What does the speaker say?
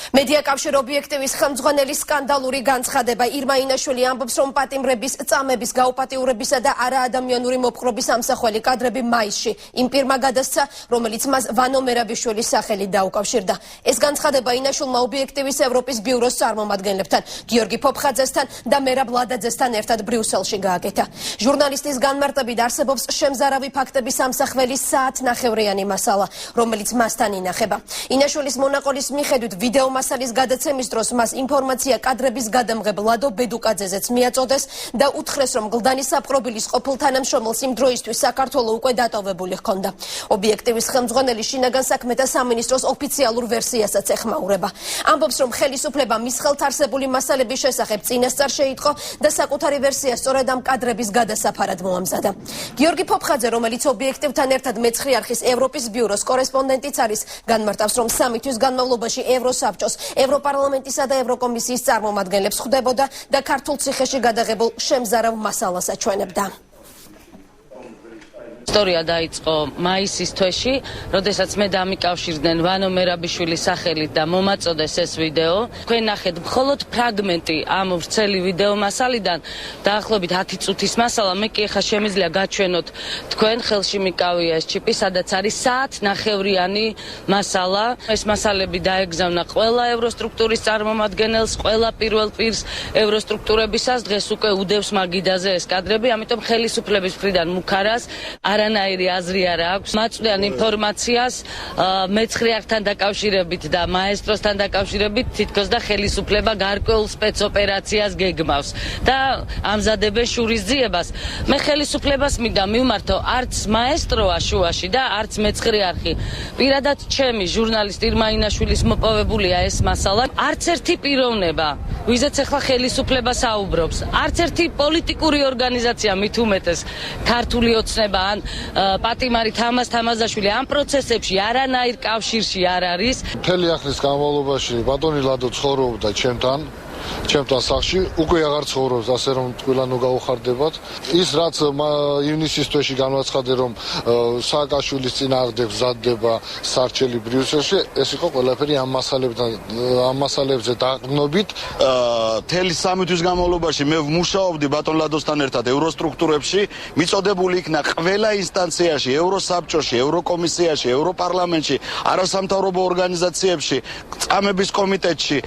მედია კავშირ ობიექტივის ხელმძღვანელი სკანდალური განცხადება ირმა ინაშვილი ამბობს, რომ პატიმრების, წამების, გაუპატიურებისა და არაადამიანური მოპყრობის ამსახველი კადრები მაისში იმ პირმა გადასცა, რომელიც მას ვანო მერაბიშვილის სახელით დაუკავშირდა. ეს განცხადება ინაშვილმა ობიექტივის ევროპის ბიუროს წარმომადგენლებთან, გიორგი ფოფხაძესთან და მერაბ ლადაძესთან ერთად ბრიუსელში გააკეთა. ჟურნალისტის განმარტებით არსებობს შემზარავი ფაქტების ამსახველი საათნახევრიანი მასალა, რომელიც მასთან ინახება. ინაშვილის მონაყოლის მიხედვით ვიდეო მასალის გადაცემის დროს მას ინფორმაცია კადრების გადამღებ ლადო ბედუკაძეზეც მიაწოდეს და უთხრეს, რომ გლდანის საპყრობილის ყოფილ თანამშრომელს იმ დროისთვის საქართველო უკვე დატოვებული ჰქონდა. ობიექტივის ხელმძღვანელი შინაგან საქმეთა სამინისტროს ოფიციალურ ვერსიასაც ეხმაურება. ამბობს, რომ ხელისუფლება მის ხელთ არსებული მასალების შესახებ წინასწარ შეიტყო და საკუთარი ვერსია სწორედ ამ კადრების გადასაფარად მოამზადა. გიორგი ფოფხაძე, რომელიც ობიექტივთან ერთად მეცხრე არხის ევროპის ბიუროს კორესპონდენტიც არის, განმარტავს, რომ 3 თვის განმავლობაში ევროსაბჭოს, ევროპარლამენტისა და ევროკომისიის წარმომადგენლებს ხვდებოდა და ქართულ ციხეში გადაღებულ შემზარავ მასალას აჩვენებდა. ისტორია დაიწყო მაისის თვეში, როდესაც მე დამიკავშირდნენ ვანო მერაბიშვილის სახელით და მომაწოდეს ეს ვიდეო. თქვენ ნახეთ მხოლოდ ფრაგმენტი ამ ვრცელი ვიდეო მასალიდან, დაახლოებით 10 წუთის მასალა. მე კი ახლა შემიძლია გაჩვენოთ თქვენ ხელში მიკავია ეს ჩიპი, სადაც არის საათნახევრიანი მასალა. ეს მასალები დაეგზავნა ყველა ევროსტრუქტურის წარმომადგენელს, ყველა პირველ პირს ევროსტრუქტურებისას. დღეს უკვე უდევს მაგიდაზე ეს კადრები, ამიტომ ხელისუფლების მხრიდან მუქარას არანაირი აზრი არ აქვს. მაწვდიან ინფორმაციას მეცხრე არხთან დაკავშირებით და მაესტროსთან დაკავშირებით თითქოს და ხელისუფლება გარკვეულ სპეცოპერაციას გეგმავს და ამზადებენ შურისძიებას. მე ხელისუფლებას მინდა მივმართო არც მაესტროა შუაში და არც მეცხრე არხი. პირადად ჩემი ჟურნალისტ ირმა ინაშვილის მოპოვებულია ეს მასალა. არც ერთი პიროვნება, ვიზეც ახლა ხელისუფლება საუბრობს, არც ერთი პოლიტიკური ორგანიზაცია, მით უმეტეს ქართული ოცნება ან პატიმარი თამაზ თამაზაშვილი ამ პროცესებში არანაირ კავშირში არ არის. მთელი ახლის განმავლობაში ბატონი ლადო ცხოვრობდა ჩემთან სახლში, უკვე აღარ ცხოვრობს, ასე რომ ყველანო გაუხარდებათ. ის რაც ივნისის თვეში განაცხადე, რომ სააკაშვილის წინააღმდეგ მზადდება სარჩელი ბრიუსელში, ეს იყო ყველაფერი ამ მასალებზე დაყრდნობით. მთელი 3 თვის განმავლობაში მე ვმუშაობდი ბატონ ლადოსთან ერთად ევროსტრუქტურებში, მიწოდებული იქნა ყველა ინსტანციაში, ევროსაბჭოში, ევროკომისიაში, ევროპარლამენტში, არასამთავრობო ორგანიზაციებში, წამების კომიტეტში.